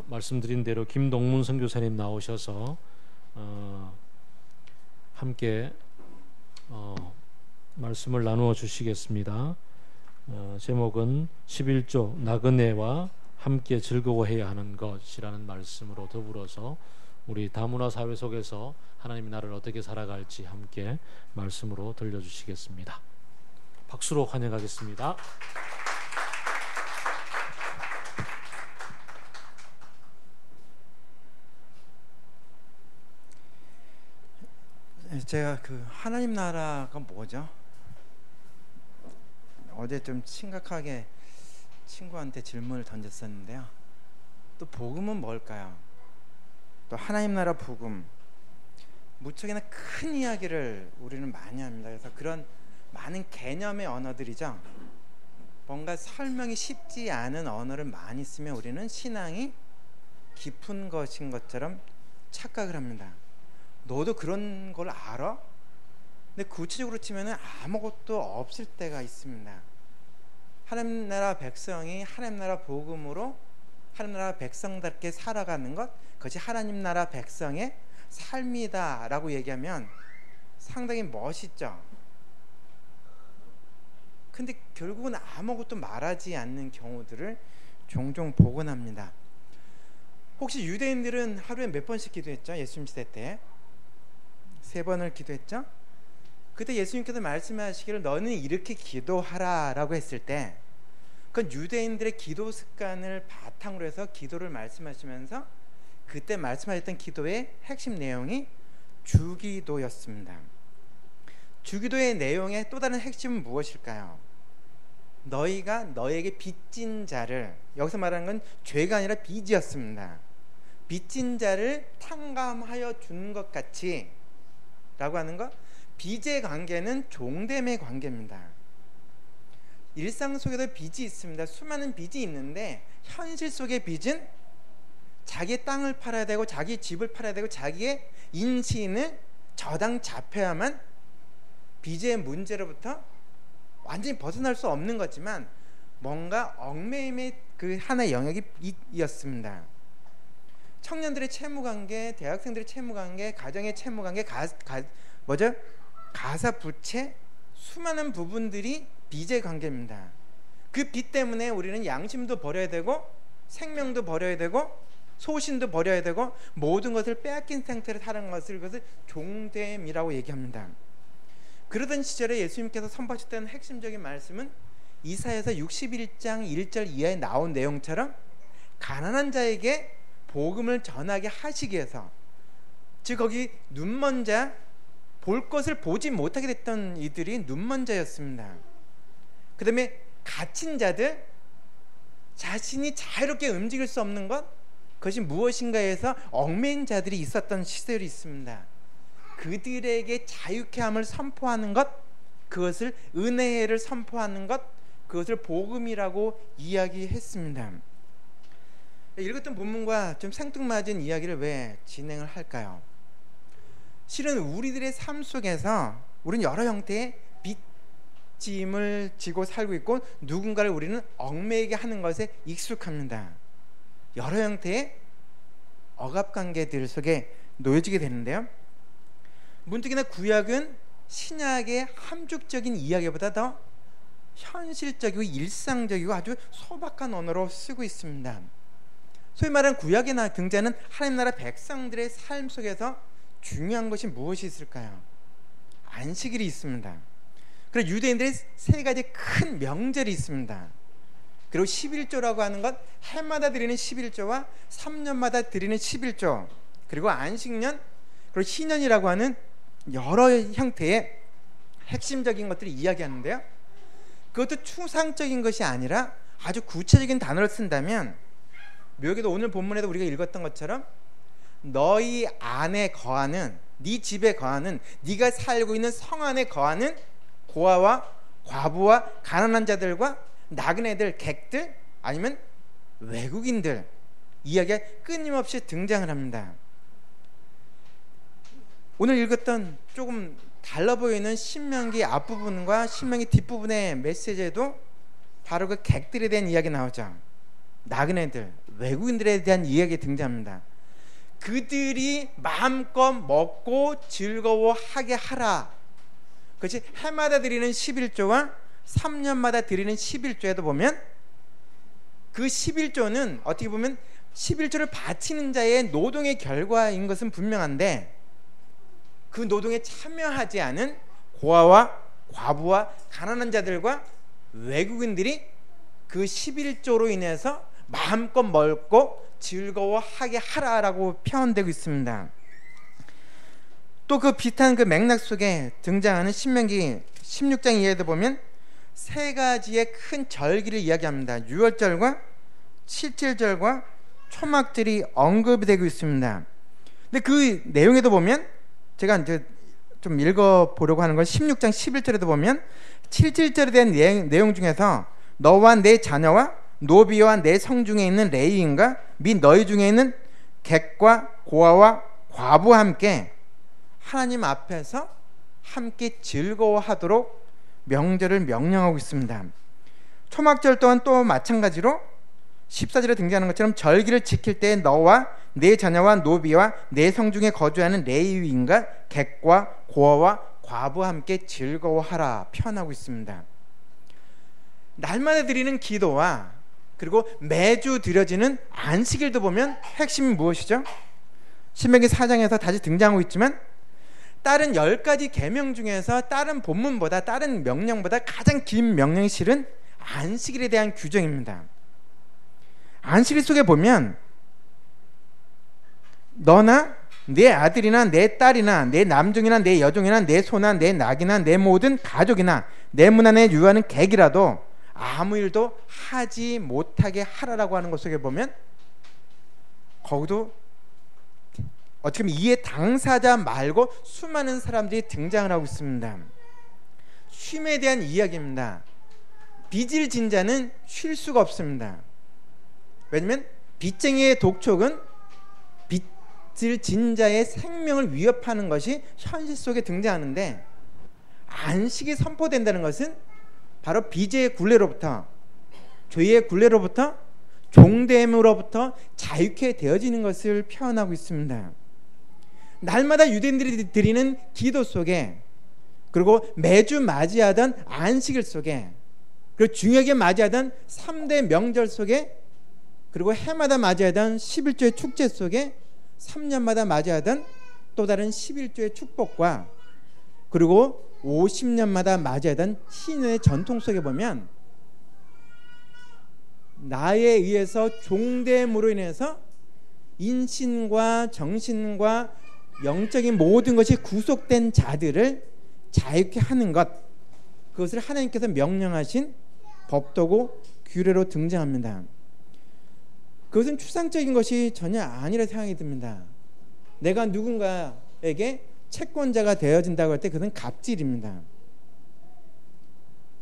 말씀드린 대로 김동문 선교사님 나오셔서 함께 말씀을 나누어 주시겠습니다. 제목은 11조 나그네와 함께 즐거워해야 하는 것이라는 말씀으로 더불어서 우리 다문화 사회 속에서 하나님의 나라를 어떻게 살아갈지 함께 말씀으로 들려주시겠습니다. 박수로 환영하겠습니다. 제가 하나님 나라가 뭐죠? 어제 좀 심각하게 친구한테 질문을 던졌었는데요. 또 복음은 뭘까요? 또 하나님 나라 복음, 무척이나 큰 이야기를 우리는 많이 합니다. 그래서 그런 많은 개념의 언어들이죠. 뭔가 설명이 쉽지 않은 언어를 많이 쓰면 우리는 신앙이 깊은 것인 것처럼 착각을 합니다. 너도 그런 걸 알아? 근데 구체적으로 치면은 아무것도 없을 때가 있습니다. 하나님 나라 백성이 하나님 나라 복음으로 하나님 나라 백성답게 살아가는 것, 그것이 하나님 나라 백성의 삶이다라고 얘기하면 상당히 멋있죠. 근데 결국은 아무것도 말하지 않는 경우들을 종종 보곤 합니다. 혹시 유대인들은 하루에 몇 번씩 기도했죠? 예수님 시대 때 3번을 기도했죠. 그때 예수님께서 말씀하시기를 너는 이렇게 기도하라 라고 했을 때 그건 유대인들의 기도 습관을 바탕으로 해서 기도를 말씀하시면서 그때 말씀하셨던 기도의 핵심 내용이 주기도였습니다. 주기도의 내용의 또 다른 핵심은 무엇일까요? 너희가 너에게 빚진 자를, 여기서 말하는 건 죄가 아니라 빚이었습니다. 빚진 자를 탕감하여 주는 것 같이 라고 하는 것, 빚의 관계는 종됨의 관계입니다. 일상 속에도 빚이 있습니다. 수많은 빚이 있는데 현실 속의 빚은 자기 땅을 팔아야 되고 자기 집을 팔아야 되고 자기의 인신을 저당 잡혀야만 빚의 문제로부터 완전히 벗어날 수 없는 거지만 뭔가 얽매임의 그 하나의 영역이었습니다. 청년들의 채무관계, 대학생들의 채무관계, 가정의 채무관계, 가사부채, 수많은 부분들이 빚의 관계입니다. 그 빚 때문에 우리는 양심도 버려야 되고 생명도 버려야 되고 소신도 버려야 되고 모든 것을 빼앗긴 상태로 사는 것을 그것을 종됨이라고 얘기합니다. 그러던 시절에 예수님께서 선포하셨던 핵심적인 말씀은 이사야서 61장 1절 이하에 나온 내용처럼 가난한 자에게 복음을 전하게 하시기 위해서, 즉 거기 눈먼 자, 볼 것을 보지 못하게 됐던 이들이 눈먼 자였습니다. 그 다음에 갇힌 자들, 자신이 자유롭게 움직일 수 없는 것, 그것이 무엇인가에 해서 얽매인 자들이 있었던 시절이 있습니다. 그들에게 자유케 함을 선포하는 것, 그것을 은혜를 선포하는 것, 그것을 복음이라고 이야기했습니다. 읽었던 본문과 좀 생뚱맞은 이야기를 왜 진행을 할까요? 실은 우리들의 삶 속에서 우리는 여러 형태의 빚짐을 지고 살고 있고 누군가를 우리는 얽매이게 하는 것에 익숙합니다. 여러 형태의 억압관계들 속에 놓여지게 되는데요. 문득이나 구약은 신약의 함축적인 이야기보다 더 현실적이고 일상적이고 아주 소박한 언어로 쓰고 있습니다. 소위 말하는 구약에 등장하는 하나님 나라 백성들의 삶 속에서 중요한 것이 무엇이 있을까요? 안식일이 있습니다. 그리고 유대인들의 3가지 큰 명절이 있습니다. 그리고 11조라고 하는 것, 해마다 드리는 11조와 3년마다 드리는 11조, 그리고 안식년, 그리고 희년이라고 하는 여러 형태의 핵심적인 것들을 이야기하는데요. 그것도 추상적인 것이 아니라 아주 구체적인 단어를 쓴다면, 묘하게도 오늘 본문에도 우리가 읽었던 것처럼 너희 안에 거하는, 네 집에 거하는, 네가 살고 있는 성 안에 거하는 고아와 과부와 가난한 자들과 나그네들, 객들, 아니면 외국인들 이야기가 끊임없이 등장을 합니다. 오늘 읽었던 조금 달라 보이는 신명기 앞부분과 신명기 뒷부분의 메시지에도 바로 그 객들에 대한 이야기 나오죠. 나그네들, 외국인들에 대한 이야기 등장합니다. 그들이 마음껏 먹고 즐거워하게 하라. 그것이 해마다 드리는 11조와 3년마다 드리는 11조에도 보면 그 11조는 어떻게 보면 11조를 바치는 자의 노동의 결과인 것은 분명한데 그 노동에 참여하지 않은 고아와 과부와 가난한 자들과 외국인들이 그 11조로 인해서 마음껏 먹고 즐거워하게 하라라고 표현되고 있습니다. 또 그 비슷한 그 맥락 속에 등장하는 신명기 16장 이하에도 보면 세 가지의 큰 절기를 이야기합니다. 유월절과 칠칠절과 초막절이 언급이 되고 있습니다. 근데 그 내용에도 보면 제가 이제 좀 읽어보려고 하는 건 16장 11절에도 보면 칠칠절에 대한 내용 중에서 너와 내 자녀와 노비와 내 성중에 있는 레위인과 및 너희 중에 있는 객과 고아와 과부와 함께 하나님 앞에서 함께 즐거워하도록 명절을 명령하고 있습니다. 초막절 또한 또 마찬가지로 14절에 등장하는 것처럼 절기를 지킬 때 너와 내 자녀와 노비와 내 성중에 거주하는 레위인과 객과 고아와 과부와 함께 즐거워하라 표현하고 있습니다. 날마다 드리는 기도와 그리고 매주 드려지는 안식일도 보면 핵심이 무엇이죠? 신명기 4장에서 다시 등장하고 있지만 다른 10가지 계명 중에서 다른 본문보다 다른 명령보다 가장 긴 명령이 실은 안식일에 대한 규정입니다. 안식일 속에 보면 너나 내 아들이나 내 딸이나 내 남종이나 내 여종이나 내 소나 내 낙이나 내 모든 가족이나 내 문 안에 유하는 객이라도 아무 일도 하지 못하게 하라라고 하는 것 속에 보면 거기도 어떻게 보면 이해 당사자 말고 수많은 사람들이 등장을 하고 있습니다. 쉼에 대한 이야기입니다. 빚을 진 자는 쉴 수가 없습니다. 왜냐하면 빚쟁이의 독촉은 빚을 진 자의 생명을 위협하는 것이 현실 속에 등장하는데 안식이 선포된다는 것은 바로 빚의 굴레로부터 죄의 굴레로부터 종됨으로부터 자유케 되어지는 것을 표현하고 있습니다. 날마다 유대인들이 드리는 기도 속에 그리고 매주 맞이하던 안식일 속에 그리고 중요하게 맞이하던 3대 명절 속에 그리고 해마다 맞이하던 11조의 축제 속에 3년마다 맞이하던 또 다른 11조의 축복과 그리고 50년마다 맞이하던 신의 전통 속에 보면 나에 의해서 종됨으로 인해서 인신과 정신과 영적인 모든 것이 구속된 자들을 자유케 하는 것, 그것을 하나님께서 명령하신 법도고 규례로 등장합니다. 그것은 추상적인 것이 전혀 아니라 생각이 듭니다. 내가 누군가에게 채권자가 되어진다고 할 때 그것은 갑질입니다.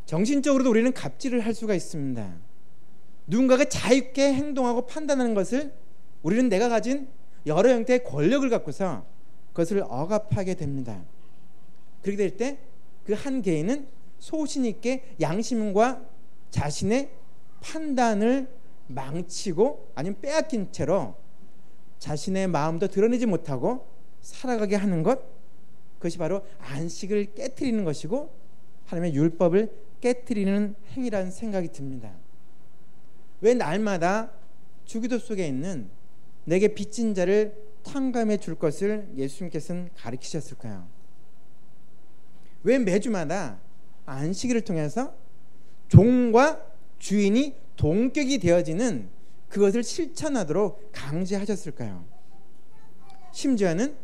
정신적으로도 우리는 갑질을 할 수가 있습니다. 누군가가 자유롭게 행동하고 판단하는 것을 우리는 내가 가진 여러 형태의 권력을 갖고서 그것을 억압하게 됩니다. 그렇게 될 때 그 한 개인은 소신 있게 양심과 자신의 판단을 망치고 아니면 빼앗긴 채로 자신의 마음도 드러내지 못하고 살아가게 하는 것, 그것이 바로 안식을 깨트리는 것이고 하나님의 율법을 깨트리는 행위라는 생각이 듭니다. 왜 날마다 주기도 속에 있는 내게 빚진 자를 탕감해 줄 것을 예수님께서는 가르치셨을까요? 왜 매주마다 안식일을 통해서 종과 주인이 동격이 되어지는 그것을 실천하도록 강제하셨을까요? 심지어는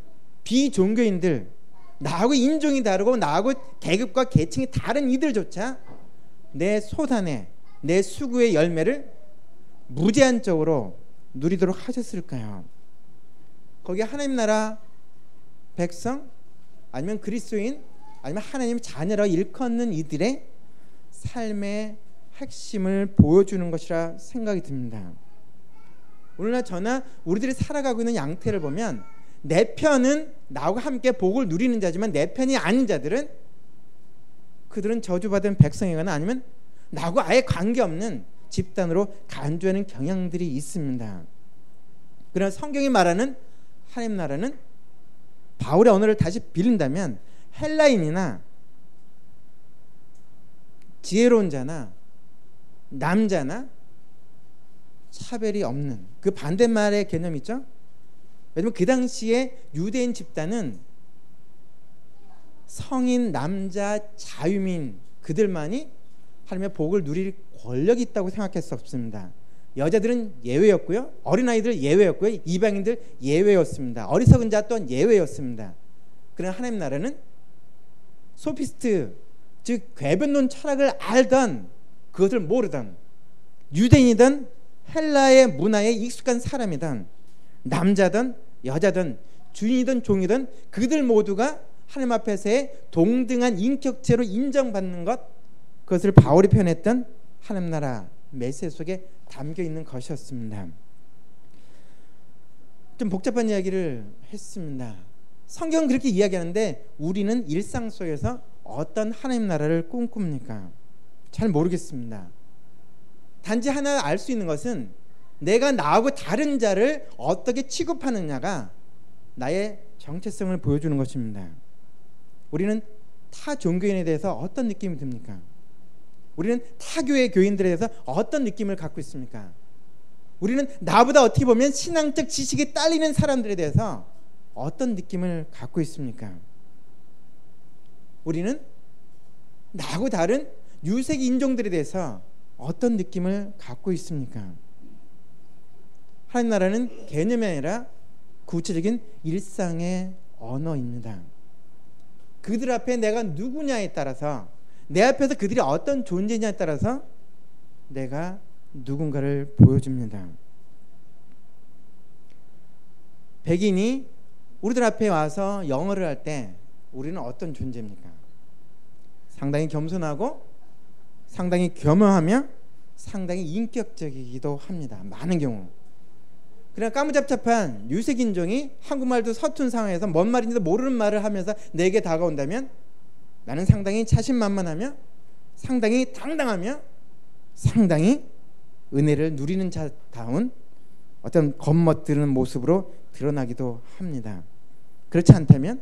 비종교인들, 나하고 인종이 다르고 나하고 계급과 계층이 다른 이들조차 내 소산의, 내 수구의 열매를 무제한적으로 누리도록 하셨을까요? 거기에 하나님 나라 백성 아니면 그리스도인 아니면 하나님 자녀라 일컫는 이들의 삶의 핵심을 보여주는 것이라 생각이 듭니다. 오늘날 저나 우리들이 살아가고 있는 양태를 보면 내 편은 나하고 함께 복을 누리는 자지만 내 편이 아닌 자들은 그들은 저주받은 백성이거나 아니면 나하고 아예 관계없는 집단으로 간주하는 경향들이 있습니다. 그러나 성경이 말하는 하나님 나라는 바울의 언어를 다시 빌린다면 헬라인이나 지혜로운 자나 남자나 차별이 없는 그 반대말의 개념이 있죠. 왜냐하면 그 당시에 유대인 집단은 성인, 남자, 자유민 그들만이 하나님의 복을 누릴 권력이 있다고 생각할 수 없습니다. 여자들은 예외였고요. 어린아이들 예외였고요. 이방인들 예외였습니다. 어리석은 자 또한 예외였습니다. 그러나 하나님 나라는 소피스트, 즉 궤변론 철학을 알던 그것을 모르던 유대인이든 헬라의 문화에 익숙한 사람이든 남자든 여자든 주인이든 종이든 그들 모두가 하나님 앞에서의 동등한 인격체로 인정받는 것, 그것을 바울이 표현했던 하나님 나라 메시지 속에 담겨 있는 것이었습니다. 좀 복잡한 이야기를 했습니다. 성경은 그렇게 이야기하는데 우리는 일상 속에서 어떤 하나님 나라를 꿈꿉니까? 잘 모르겠습니다. 단지 하나 알 수 있는 것은 내가 나하고 다른 자를 어떻게 취급하느냐가 나의 정체성을 보여주는 것입니다. 우리는 타 종교인에 대해서 어떤 느낌이 듭니까? 우리는 타교의 교인들에 대해서 어떤 느낌을 갖고 있습니까? 우리는 나보다 어떻게 보면 신앙적 지식이 딸리는 사람들에 대해서 어떤 느낌을 갖고 있습니까? 우리는 나하고 다른 유색 인종들에 대해서 어떤 느낌을 갖고 있습니까? 하나님 나라는 개념이 아니라 구체적인 일상의 언어입니다. 그들 앞에 내가 누구냐에 따라서, 내 앞에서 그들이 어떤 존재냐에 따라서 내가 누군가를 보여줍니다. 백인이 우리들 앞에 와서 영어를 할 때 우리는 어떤 존재입니까? 상당히 겸손하고 상당히 겸허하며 상당히 인격적이기도 합니다. 많은 경우. 그냥 까무잡잡한 유색인종이 한국말도 서툰 상황에서 뭔 말인지도 모르는 말을 하면서 내게 다가온다면 나는 상당히 자신만만하며 상당히 당당하며 상당히 은혜를 누리는 자다운 어떤 겉멋드는 모습으로 드러나기도 합니다. 그렇지 않다면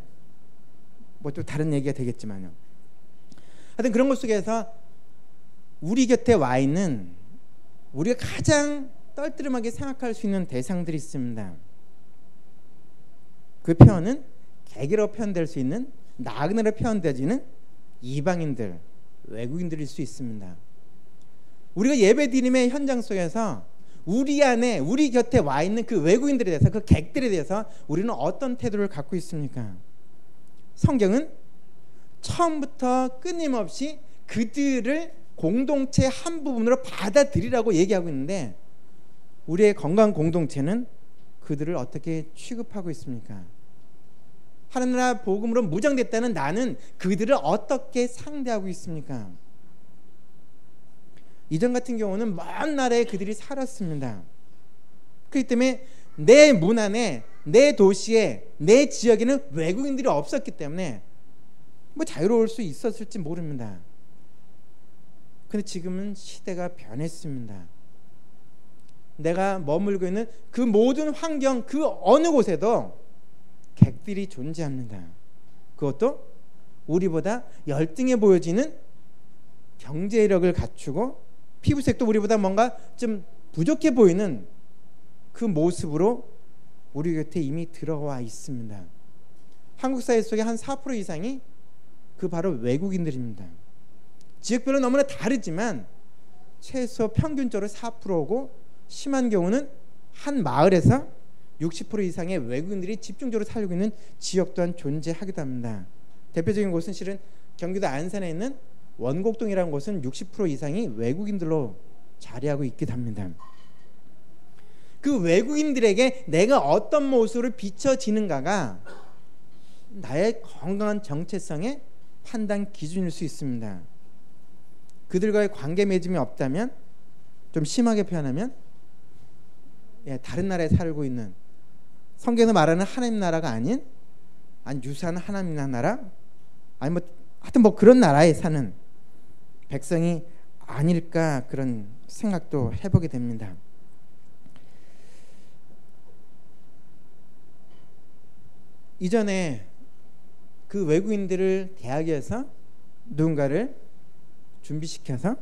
뭐 또 다른 얘기가 되겠지만요. 하여튼 그런 것 속에서 우리 곁에 와 있는 우리가 가장 떨뜨름하게 생각할 수 있는 대상들이 있습니다. 그 표현은 개개로 표현될 수 있는, 나그네로 표현되지는 이방인들, 외국인들일 수 있습니다. 우리가 예배드림의 현장 속에서 우리 안에, 우리 곁에 와 있는 그 외국인들에 대해서, 그 객들에 대해서 우리는 어떤 태도를 갖고 있습니까? 성경은 처음부터 끊임없이 그들을 공동체 한 부분으로 받아들이라고 얘기하고 있는데 우리의 건강 공동체는 그들을 어떻게 취급하고 있습니까? 하나님 나라 복음으로 무장됐다는 나는 그들을 어떻게 상대하고 있습니까? 이전 같은 경우는 먼 나라에 그들이 살았습니다. 그렇기 때문에 내 문안에, 내 도시에, 내 지역에는 외국인들이 없었기 때문에 뭐 자유로울 수 있었을지 모릅니다. 그런데 지금은 시대가 변했습니다. 내가 머물고 있는 그 모든 환경, 그 어느 곳에도 객들이 존재합니다. 그것도 우리보다 열등해 보여지는 경제력을 갖추고 피부색도 우리보다 뭔가 좀 부족해 보이는 그 모습으로 우리 곁에 이미 들어와 있습니다. 한국 사회 속의 한 4% 이상이 그 바로 외국인들입니다. 지역별로 너무나 다르지만 최소 평균적으로 4%고 심한 경우는 한 마을에서 60% 이상의 외국인들이 집중적으로 살고 있는 지역 또한 존재하기도 합니다. 대표적인 곳은 실은 경기도 안산에 있는 원곡동이라는 곳은 60% 이상이 외국인들로 자리하고 있기도 합니다. 그 외국인들에게 내가 어떤 모습으로 비춰지는가가 나의 건강한 정체성의 판단 기준일 수 있습니다. 그들과의 관계 맺음이 없다면, 좀 심하게 표현하면 다른 나라에 살고 있는, 성경에서 말하는 하나님 나라가 아닌 유사한 하나님 나라, 아니 뭐 하여튼 뭐 그런 나라에 사는 백성이 아닐까 그런 생각도 해보게 됩니다. 이전에 그 외국인들을 대학에서 누군가를 준비시켜서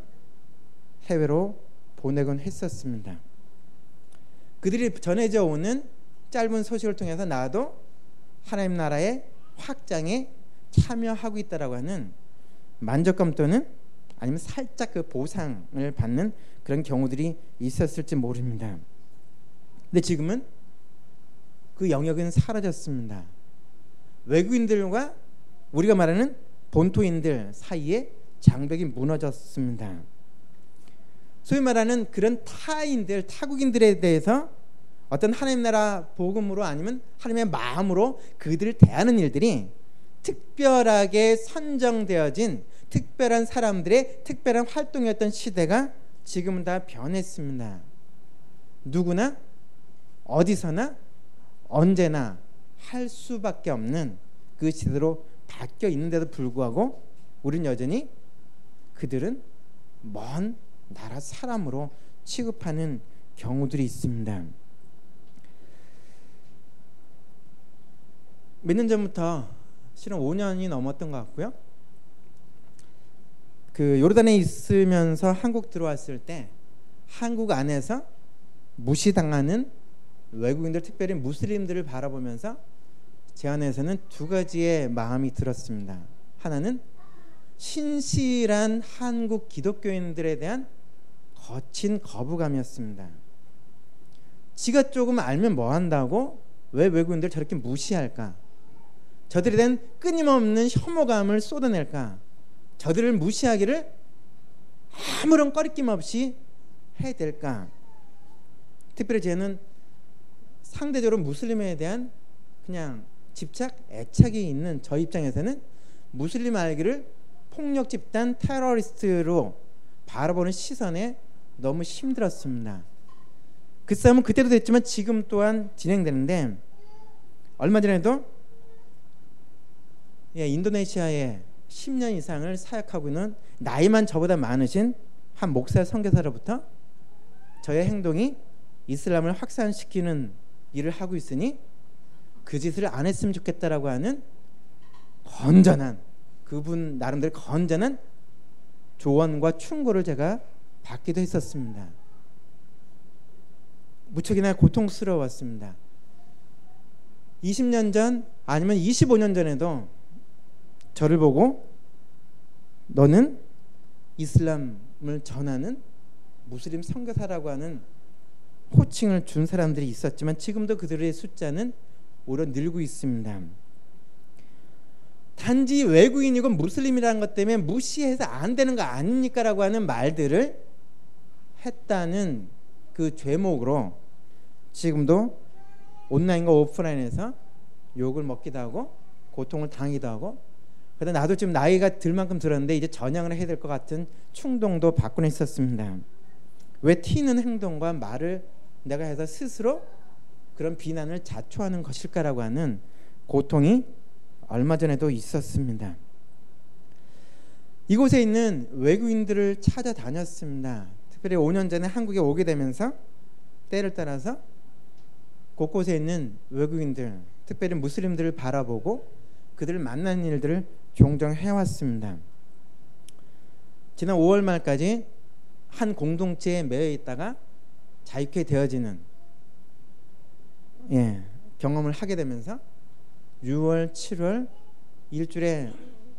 해외로 보내곤 했었습니다. 그들이 전해져 오는 짧은 소식을 통해서 나도 하나님 나라의 확장에 참여하고 있다라고 하는 만족감 또는 아니면 살짝 그 보상을 받는 그런 경우들이 있었을지 모릅니다. 근데 지금은 그 영역은 사라졌습니다. 외국인들과 우리가 말하는 본토인들 사이에 장벽이 무너졌습니다. 소위 말하는 그런 타인들, 타국인들에 대해서 어떤 하나님 나라 복음으로 아니면 하나님의 마음으로 그들을 대하는 일들이 특별하게 선정되어진 특별한 사람들의 특별한 활동이었던 시대가 지금은 다 변했습니다. 누구나 어디서나 언제나 할 수밖에 없는 그 시대로 바뀌어 있는데도 불구하고 우리는 여전히 그들은 먼 나라 사람으로 취급하는 경우들이 있습니다. 몇 년 전부터 실은 5년이 넘었던 것 같고요. 그 요르단에 있으면서 한국 들어왔을 때 한국 안에서 무시당하는 외국인들, 특별히 무슬림들을 바라보면서 제 안에서는 두 가지의 마음이 들었습니다. 하나는 신실한 한국 기독교인들에 대한 거친 거부감이었습니다. 지가 조금 알면 뭐 한다고 왜 외국인들 저렇게 무시할까? 저들에 대한 끊임없는 혐오감을 쏟아낼까? 저들을 무시하기를 아무런 꺼리낌 없이 해야 될까? 특별히 저는 상대적으로 무슬림에 대한 그냥 집착, 애착이 있는 저 입장에서는 무슬림 알기를 폭력 집단 테러리스트로 바라보는 시선에 너무 힘들었습니다. 그 싸움은 그때도 됐지만 지금 또한 진행되는데, 얼마 전에도 인도네시아에 10년 이상을 사역하고 있는 나이만 저보다 많으신 한 목사 선교사로부터 저의 행동이 이슬람을 확산시키는 일을 하고 있으니 그 짓을 안 했으면 좋겠다라고 하는 건전한, 그분 나름대로 건전한 조언과 충고를 제가 받기도 했었습니다. 무척이나 고통스러웠습니다. 20년 전 아니면 25년 전에도 저를 보고 너는 이슬람을 전하는 무슬림 선교사라고 하는 호칭을 준 사람들이 있었지만 지금도 그들의 숫자는 오히려 늘고 있습니다. 단지 외국인이고 무슬림이라는 것 때문에 무시해서 안 되는 거 아닙니까? 라고 하는 말들을 했다는 그 죄목으로 지금도 온라인과 오프라인에서 욕을 먹기도 하고 고통을 당하기도 하고, 그러다 나도 지금 나이가 들 만큼 들었는데 이제 전향을 해야 될 것 같은 충동도 받고는 있었습니다. 왜 튀는 행동과 말을 내가 해서 스스로 그런 비난을 자초하는 것일까라고 하는 고통이 얼마 전에도 있었습니다. 이곳에 있는 외국인들을 찾아다녔습니다. 특별히 5년 전에 한국에 오게 되면서 때를 따라서 곳곳에 있는 외국인들, 특별히 무슬림들을 바라보고 그들을 만나는 일들을 종종 해왔습니다. 지난 5월 말까지 한 공동체에 매여 있다가 자유케 되어지는 경험을 하게 되면서 6월, 7월 일주일에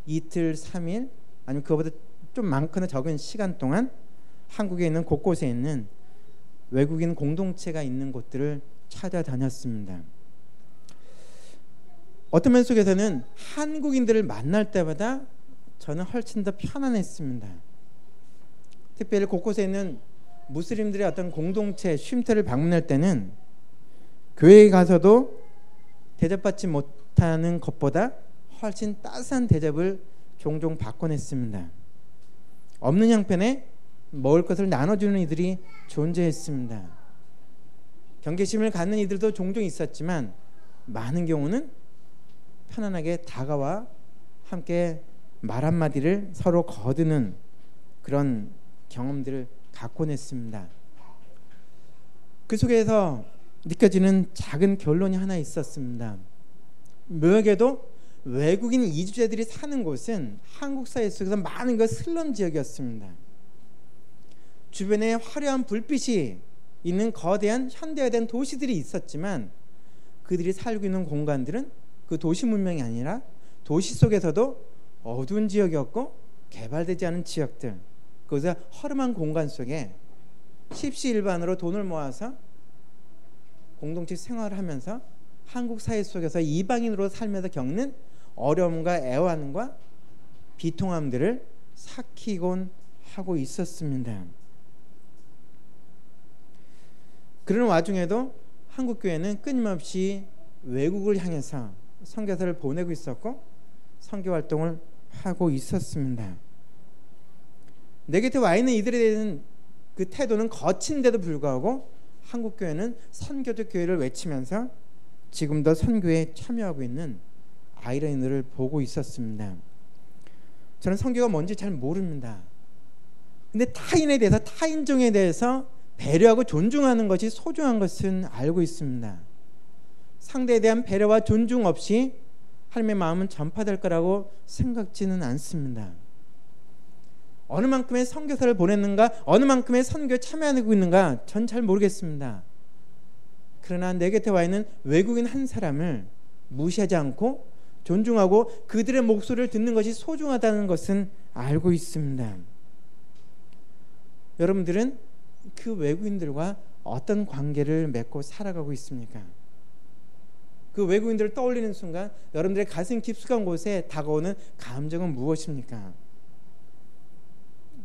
이틀, 3일 아니면 그거보다 좀 많거나 적은 시간 동안 한국에 있는 곳곳에 있는 외국인 공동체가 있는 곳들을 찾아다녔습니다. 어떤 면 속에서는 한국인들을 만날 때마다 저는 훨씬 더 편안했습니다. 특별히 곳곳에 있는 무슬림들의 어떤 공동체 쉼터를 방문할 때는 교회에 가서도 대접받지 못하는 것보다 훨씬 따스한 대접을 종종 받곤 했습니다. 없는 형편에 먹을 것을 나눠주는 이들이 존재했습니다. 경계심을 갖는 이들도 종종 있었지만 많은 경우는 편안하게 다가와 함께 말 한마디를 서로 거두는 그런 경험들을 갖곤 했습니다. 그 속에서 느껴지는 작은 결론이 하나 있었습니다. 묘하게도 외국인 이주자들이 사는 곳은 한국 사회 속에서 많은 것 슬럼 지역이었습니다. 주변에 화려한 불빛이 있는 거대한 현대화된 도시들이 있었지만 그들이 살고 있는 공간들은 그 도시 문명이 아니라 도시 속에서도 어두운 지역이었고 개발되지 않은 지역들, 그것을 허름한 공간 속에 십시일반으로 돈을 모아서 공동체 생활을 하면서 한국 사회 속에서 이방인으로 살면서 겪는 어려움과 애환과 비통함들을 삭히곤 하고 있었습니다. 그런 와중에도 한국교회는 끊임없이 외국을 향해서 선교사를 보내고 있었고 선교활동을 하고 있었습니다. 내 곁에 와 있는 이들에 대한 그 태도는 거친데도 불구하고 한국교회는 선교적 교회를 외치면서 지금도 선교에 참여하고 있는 아이러니를 보고 있었습니다. 저는 선교가 뭔지 잘 모릅니다. 근데 타인에 대해서, 타인종에 대해서 배려하고 존중하는 것이 소중한 것은 알고 있습니다. 상대에 대한 배려와 존중 없이 하나님의 마음은 전파될 거라고 생각지는 않습니다. 어느 만큼의 선교사를 보냈는가, 어느 만큼의 선교에 참여하고 있는가 전 잘 모르겠습니다. 그러나 내 곁에 와 있는 외국인 한 사람을 무시하지 않고 존중하고 그들의 목소리를 듣는 것이 소중하다는 것은 알고 있습니다. 여러분들은 그 외국인들과 어떤 관계를 맺고 살아가고 있습니까? 그 외국인들을 떠올리는 순간 여러분들의 가슴 깊숙한 곳에 다가오는 감정은 무엇입니까?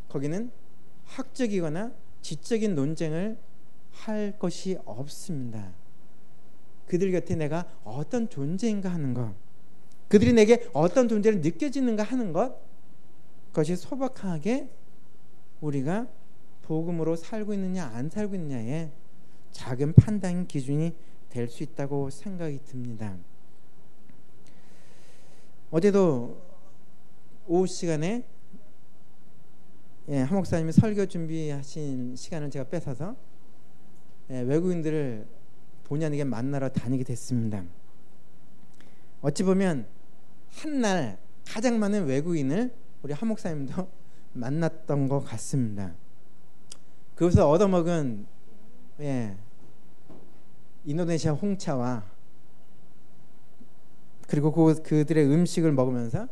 거기는 학적이거나 지적인 논쟁을 할 것이 없습니다. 그들 곁에 내가 어떤 존재인가 하는 것, 그들이 내게 어떤 존재를 느껴지는가 하는 것, 그것이 소박하게 우리가 복음으로 살고 있느냐 안 살고 있느냐의 작은 판단 기준이 될 수 있다고 생각이 듭니다. 어제도 오후 시간에 한 목사님이 설교 준비하신 시간을 제가 뺏어서 외국인들을 본의 아니게 만나러 다니게 됐습니다. 어찌 보면 한날 가장 많은 외국인을 우리 한 목사님도 만났던 것 같습니다. 그것을 얻어먹은 인도네시아 홍차와 그리고 그들의 음식을 먹으면서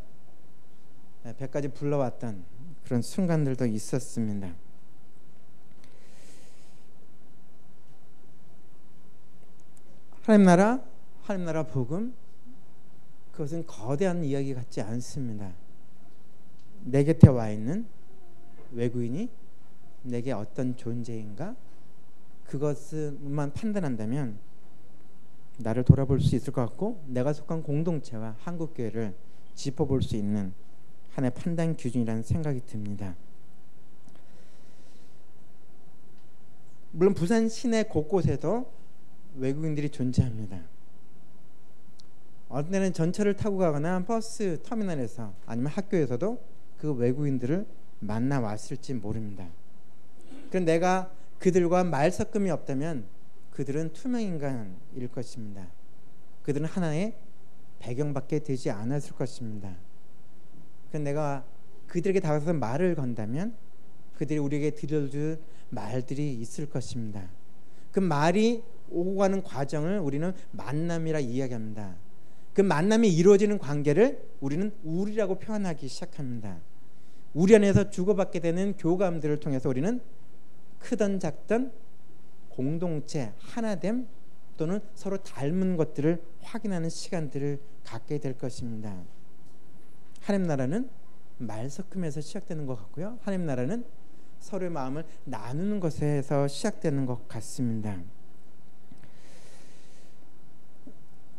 배까지 불러왔던 그런 순간들도 있었습니다. 하나님 나라 복음, 그것은 거대한 이야기 같지 않습니다. 내 곁에 와 있는 외국인이 내게 어떤 존재인가, 그것만 판단한다면 나를 돌아볼 수 있을 것 같고 내가 속한 공동체와 한국교회를 짚어볼 수 있는 하나의 판단 기준이라는 생각이 듭니다. 물론 부산 시내 곳곳에도 외국인들이 존재합니다. 어떤 때는 전철을 타고 가거나 버스 터미널에서 아니면 학교에서도 그 외국인들을 만나 왔을지 모릅니다. 그럼 내가 그들과 말섞음이 없다면 그들은 투명인간일 것입니다. 그들은 하나의 배경밖에 되지 않았을 것입니다. 그럼 내가 그들에게 다가가서 말을 건다면 그들이 우리에게 들려줄 말들이 있을 것입니다. 그 말이 오고 가는 과정을 우리는 만남이라 이야기합니다. 그 만남이 이루어지는 관계를 우리는 우리라고 표현하기 시작합니다. 우리 안에서 주고받게 되는 교감들을 통해서 우리는 크던 작던 공동체, 하나됨 또는 서로 닮은 것들을 확인하는 시간들을 갖게 될 것입니다. 하나님 나라는 말섞음에서 시작되는 것 같고요. 하나님 나라는 서로의 마음을 나누는 것에서 시작되는 것 같습니다.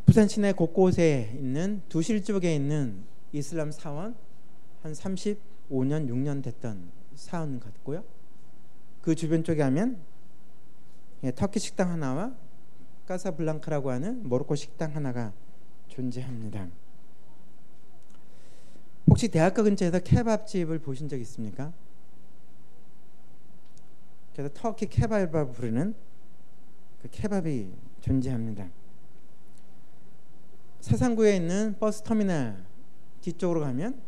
부산 시내 곳곳에 있는 두실 쪽에 있는 이슬람 사원 한 35년, 6년 됐던 사원 같고요. 그 주변 쪽에 하면 터키 식당 하나와 카사블랑카라고 하는 모로코 식당 하나가 존재합니다. 혹시 대학가 근처에서 케밥집을 보신 적 있습니까? 그래서 터키 케밥이라고 부르는 그 케밥이 존재합니다. 사상구에 있는 버스 터미널 뒤쪽으로 가면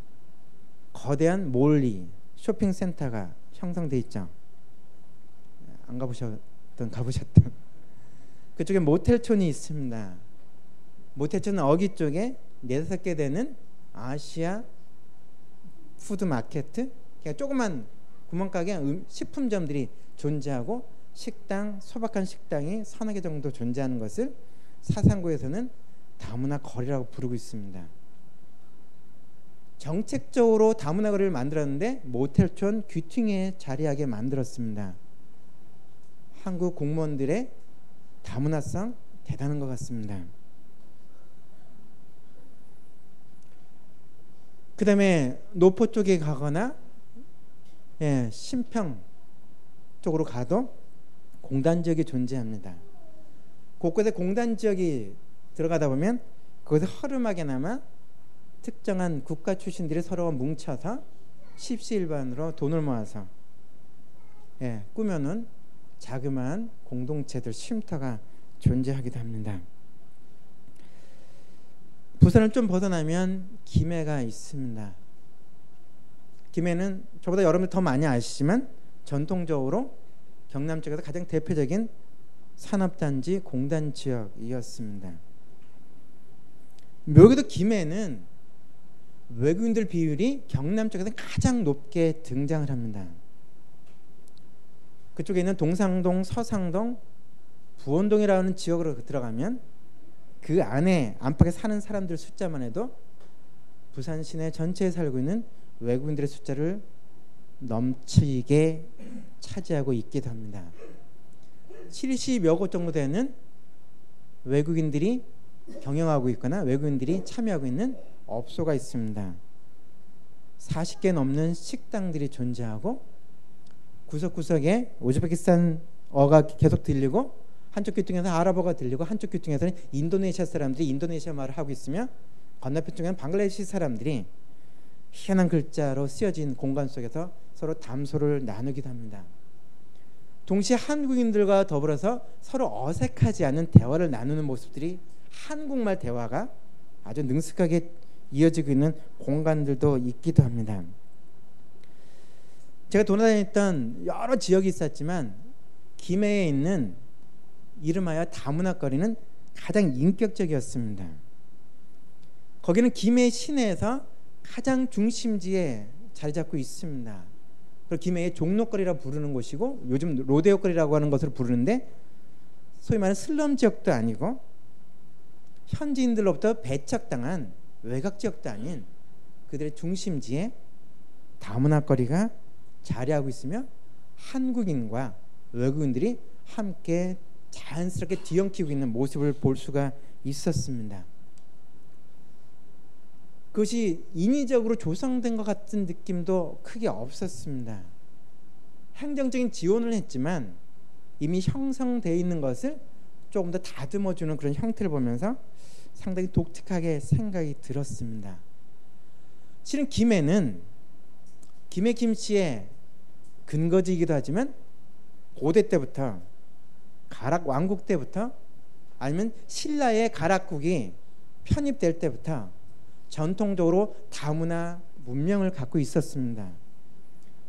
거대한 몰리 쇼핑센터가 형성돼 있죠. 안 가보셨던 가보셨던 그쪽에 모텔촌이 있습니다. 모텔촌은 어기 쪽에 4-5개 되는 아시아 푸드마켓, 그냥 조그만 구멍가게 식품점들이 존재하고 식당, 소박한 식당이 3-4개 정도 존재하는 것을 사상구에서는 다문화 거리라고 부르고 있습니다. 정책적으로 다문화 거리를 만들었는데 모텔촌 귀퉁이에 자리하게 만들었습니다. 한국 공무원들의 다문화성 대단한 것 같습니다. 그 다음에 노포 쪽에 가거나 신평 쪽으로 가도 공단지역이 존재합니다. 곳곳에 공단지역이 들어가다 보면 거기서 허름하게나마 특정한 국가 출신들이 서로 뭉쳐서 십시일반으로 돈을 모아서 꾸며놓은 자그마한 공동체들 쉼터가 존재하기도 합니다. 부산을 좀 벗어나면 김해가 있습니다. 김해는 저보다 여러분들 더 많이 아시지만 전통적으로 경남 쪽에서 가장 대표적인 산업단지 공단지역이었습니다. 묘기도 김해는 외국인들 비율이 경남 쪽에서 가장 높게 등장을 합니다. 그쪽에 있는 동상동, 서상동, 부원동이라는 지역으로 들어가면 그 안에 안팎에 사는 사람들 숫자만 해도 부산 시내 전체에 살고 있는 외국인들의 숫자를 넘치게 차지하고 있기도 합니다. 70여 곳 정도 되는 외국인들이 경영하고 있거나 외국인들이 참여하고 있는 업소가 있습니다. 40개 넘는 식당들이 존재하고 구석구석에 우즈베키스탄어가 계속 들리고 한쪽 귀퉁에서 아랍어가 들리고 한쪽 귀퉁에서는 인도네시아 사람들이 인도네시아 말을 하고 있으며 건너편 쪽에는 방글라데시 사람들이 희한한 글자로 쓰여진 공간 속에서 서로 담소를 나누기도 합니다. 동시에 한국인들과 더불어서 서로 어색하지 않은 대화를 나누는 모습들이 한국말 대화가 아주 능숙하게 이어지고 있는 공간들도 있기도 합니다. 제가 돌아다녔던 여러 지역이 있었지만 김해에 있는 이름하여 다문화 거리는 가장 인격적이었습니다. 거기는 김해 시내에서 가장 중심지에 자리 잡고 있습니다. 그리고 김해의 종로거리라고 부르는 곳이고 요즘 로데오거리라고 하는 것을 부르는데 소위 말하는 슬럼 지역도 아니고 현지인들로부터 배척당한 외곽 지역도 아닌 그들의 중심지에 다문화 거리가 자리하고 있으며 한국인과 외국인들이 함께 자연스럽게 뒤엉키고 있는 모습을 볼 수가 있었습니다. 그것이 인위적으로 조성된 것 같은 느낌도 크게 없었습니다. 행정적인 지원을 했지만 이미 형성되어 있는 것을 조금 더 다듬어주는 그런 형태를 보면서 상당히 독특하게 생각이 들었습니다. 실은 김해는 김해 김씨의 근거지이기도 하지만 고대 때부터 가락 왕국 때부터 아니면 신라의 가락국이 편입될 때부터 전통적으로 다문화 문명을 갖고 있었습니다.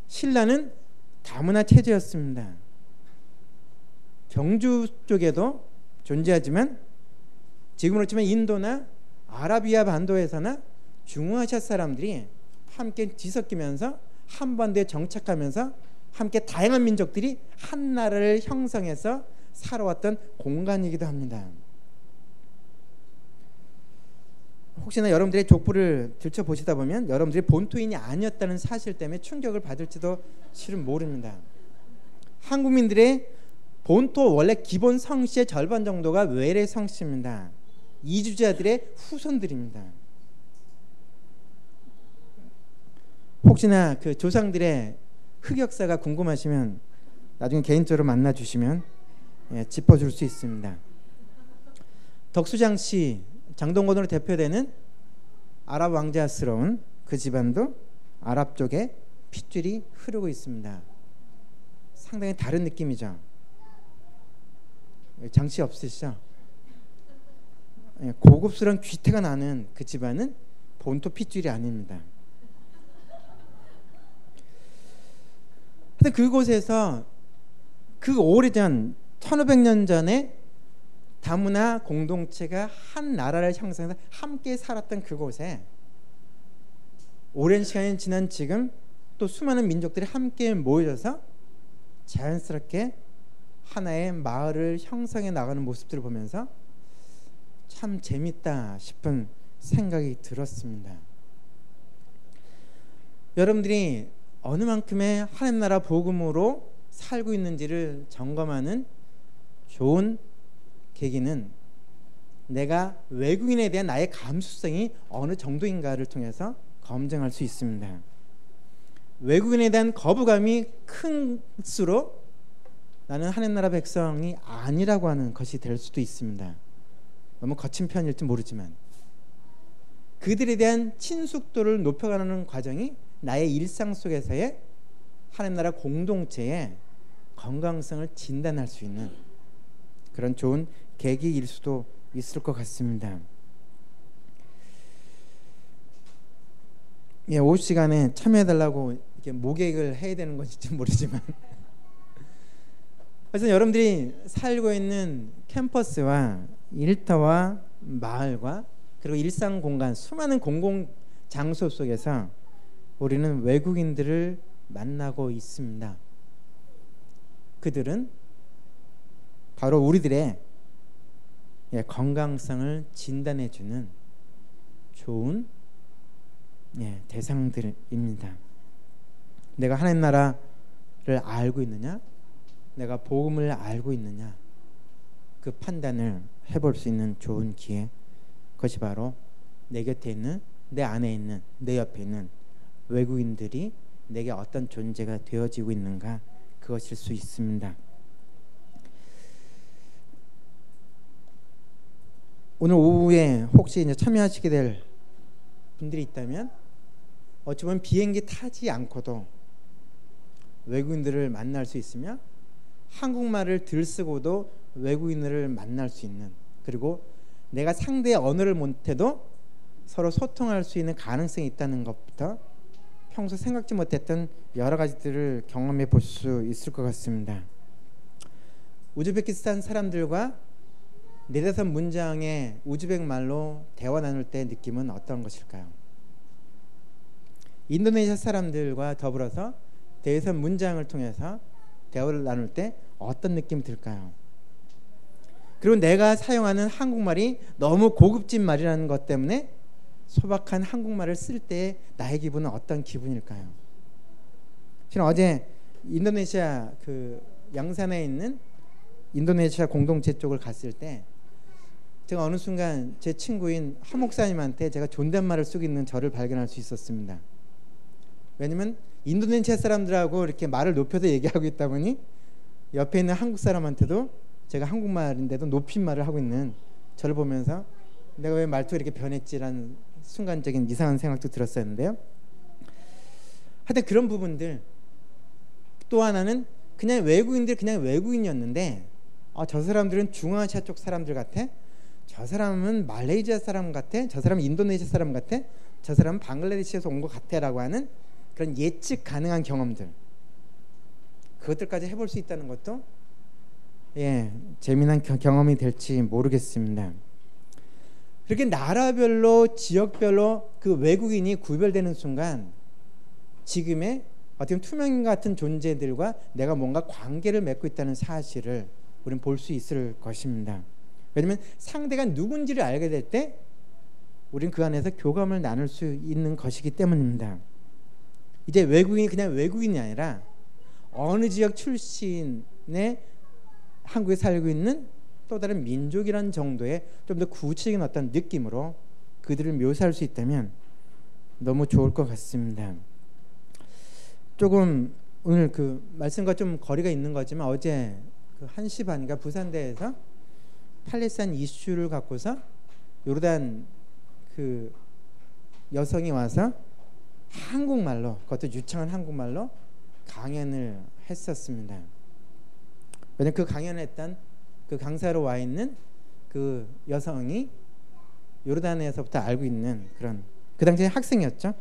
신라는 다문화 체제였습니다. 경주 쪽에도 존재하지만 지금은 그렇지만 인도나 아라비아 반도에서나 중앙아시아 사람들이 함께 뒤섞이면서 한반도에 정착하면서 함께 다양한 민족들이 한 나라를 형성해서 살아왔던 공간이기도 합니다. 혹시나 여러분들의 족보를 들춰보시다 보면 여러분들이 본토인이 아니었다는 사실 때문에 충격을 받을지도 실은 모릅니다. 한국민들의 본토 원래 기본 성씨의 절반 정도가 외래 성씨입니다. 이주자들의 후손들입니다. 혹시나 그 조상들의 흑역사가 궁금하시면 나중에 개인적으로 만나 주시면 짚어줄 수 있습니다. 덕수장씨 장동건으로 대표되는 아랍 왕자스러운 그 집안도 아랍 쪽에 핏줄이 흐르고 있습니다. 상당히 다른 느낌이죠. 장치 없으시죠? 고급스러운 귀태가 나는 그 집안은 본토 핏줄이 아닙니다. 하여튼 그곳에서 그 오래전 1500년 전에 다문화 공동체가 한 나라를 형성해서 함께 살았던 그곳에 오랜 시간이 지난 지금 또 수많은 민족들이 함께 모여져서 자연스럽게 하나의 마을을 형성해 나가는 모습들을 보면서 참 재밌다 싶은 생각이 들었습니다. 여러분들이 어느 만큼의 하나님 나라 복음으로 살고 있는지를 점검하는 좋은 계기는 내가 외국인에 대한 나의 감수성이 어느 정도인가를 통해서 검증할 수 있습니다. 외국인에 대한 거부감이 클수록 나는 하나님 나라 백성이 아니라고 하는 것이 될 수도 있습니다. 너무 거친 편일지 모르지만 그들에 대한 친숙도를 높여가는 과정이 나의 일상 속에서의 하나님 나라 공동체의 건강성을 진단할 수 있는 그런 좋은 계기일 수도 있을 것 같습니다. 오후 시간에 참여해달라고 이렇게 모객을 해야 되는 건지 모르지만 그래서 여러분들이 살고 있는 캠퍼스와 일터와 마을과 그리고 일상 공간 수많은 공공 장소 속에서 우리는 외국인들을 만나고 있습니다. 그들은 바로 우리들의 건강성을 진단해주는 좋은 대상들입니다. 내가 하나님 나라를 알고 있느냐, 내가 복음을 알고 있느냐, 그 판단을 해볼 수 있는 좋은 기회. 그것이 바로 내 곁에 있는, 내 안에 있는, 내 옆에 있는 외국인들이 내게 어떤 존재가 되어지고 있는가, 그것일 수 있습니다. 오늘 오후에 혹시 이제 참여하시게 될 분들이 있다면 어찌 보면 비행기 타지 않고도 외국인들을 만날 수 있으며 한국말을 들쓰고도 외국인들을 만날 수 있는, 그리고 내가 상대의 언어를 못해도 서로 소통할 수 있는 가능성이 있다는 것부터 평소 생각지 못했던 여러 가지들을 경험해 볼 수 있을 것 같습니다. 우즈베키스탄 사람들과 네다섯 문장의 우즈벡 말로 대화 나눌 때 느낌은 어떤 것일까요? 인도네시아 사람들과 더불어서 대여섯 문장을 통해서 대화를 나눌 때 어떤 느낌이 들까요? 그리고 내가 사용하는 한국말이 너무 고급진 말이라는 것 때문에 소박한 한국말을 쓸 때 나의 기분은 어떤 기분일까요? 저는 어제 인도네시아 그 양산에 있는 인도네시아 공동체 쪽을 갔을 때 제가 어느 순간 제 친구인 하 목사님한테 제가 존댓말을 쓰고 있는 저를 발견할 수 있었습니다. 왜냐면 인도네시아 사람들하고 이렇게 말을 높여서 얘기하고 있다 보니 옆에 있는 한국 사람한테도 제가 한국말인데도 높임말을 하고 있는 저를 보면서 내가 왜 말투가 이렇게 변했지라는 순간적인 이상한 생각도 들었었는데요. 하여튼 그런 부분들, 또 하나는 그냥 외국인들 그냥 외국인이었는데 저 사람들은 중앙아시아 쪽 사람들 같아, 저 사람은 말레이시아 사람 같아, 저 사람은 인도네시아 사람 같아, 저 사람은 방글라데시에서 온 것 같아 라고 하는 그런 예측 가능한 경험들, 그것들까지 해볼 수 있다는 것도 재미난 경험이 될지 모르겠습니다. 그렇게 나라별로 지역별로 그 외국인이 구별되는 순간 지금의 어떻게 보면 투명인 같은 존재들과 내가 뭔가 관계를 맺고 있다는 사실을 우리는 볼 수 있을 것입니다. 왜냐하면 상대가 누군지를 알게 될 때 우리는 그 안에서 교감을 나눌 수 있는 것이기 때문입니다. 이제 외국인이 그냥 외국인이 아니라 어느 지역 출신의 한국에 살고 있는 또 다른 민족이라는 정도의 좀 더 구체적인 어떤 느낌으로 그들을 묘사할 수 있다면 너무 좋을 것 같습니다. 조금 오늘 그 말씀과 좀 거리가 있는 거지만 어제 그 1시 반인가 부산대에서 팔레스타인 이슈를 갖고서 요르단 그 여성이 와서 한국말로, 그것도 유창한 한국말로 강연을 했었습니다. 왜냐면 그 강연했던 그 강사로 와 있는 그 여성이 요르단에서부터 알고 있는 그런, 그 당시에 학생이었죠.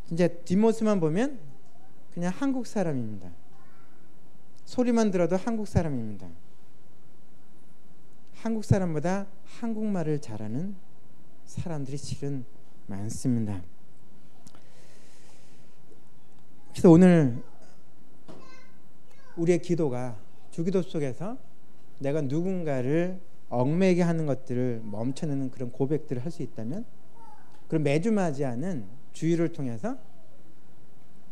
진짜 뒷모습만 보면 그냥 한국 사람입니다. 소리만 들어도 한국 사람입니다. 한국 사람보다 한국말을 잘하는 사람들이 실은 많습니다. 그래서 오늘 우리의 기도가, 주기도 속에서 내가 누군가를 얽매게 하는 것들을 멈춰내는 그런 고백들을 할 수 있다면, 그럼 매주 맞이하는 주일을 통해서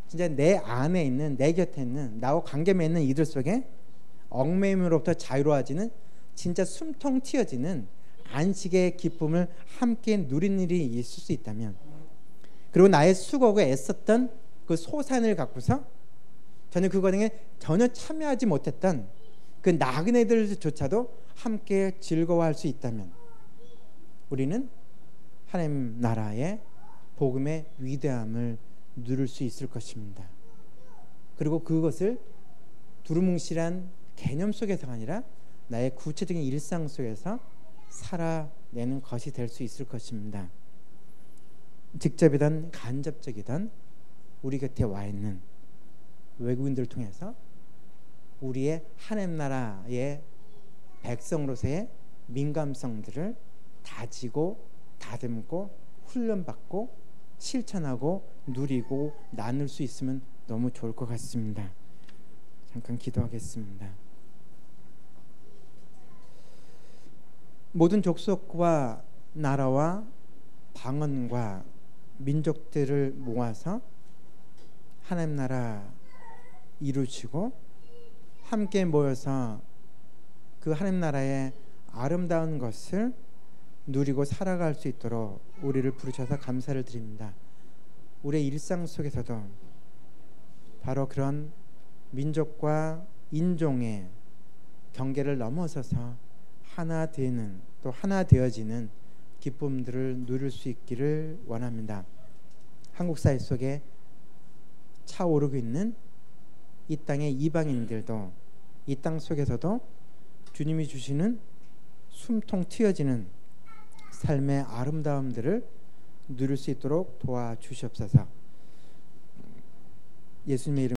진짜 내 안에 있는, 내 곁에 있는, 나와 관계 맺는 이들 속에 얽매임으로부터 자유로워지는, 진짜 숨통 튀어지는 안식의 기쁨을 함께 누린 일이 있을 수 있다면, 그리고 나의 수고가 애썼던 그 소산을 갖고서 전혀 그 과정에 전혀 참여하지 못했던 그 나그네들조차도 함께 즐거워할 수 있다면, 우리는 하나님 나라의 복음의 위대함을 누릴 수 있을 것입니다. 그리고 그것을 두루뭉실한 개념 속에서가 아니라 나의 구체적인 일상 속에서 살아내는 것이 될 수 있을 것입니다. 직접이든 간접적이든 우리 곁에 와 있는 외국인들을 통해서 우리의 하나님 나라의 백성으로서의 민감성들을 다지고 다듬고 훈련받고 실천하고 누리고 나눌 수 있으면 너무 좋을 것 같습니다. 잠깐 기도하겠습니다. 모든 족속과 나라와 방언과 민족들을 모아서 하나님 나라 이루시고 함께 모여서 그 하나님 나라의 아름다운 것을 누리고 살아갈 수 있도록 우리를 부르셔서 감사를 드립니다. 우리의 일상 속에서도 바로 그런 민족과 인종의 경계를 넘어서서 하나 되는, 또 하나 되어지는 기쁨들을 누릴 수 있기를 원합니다. 한국 사회 속에 차오르고 있는 이 땅의 이방인들도 이 땅 속에서도 주님이 주시는 숨통 튀어지는 삶의 아름다움들을 누릴 수 있도록 도와주시옵소서. 예수님의 이름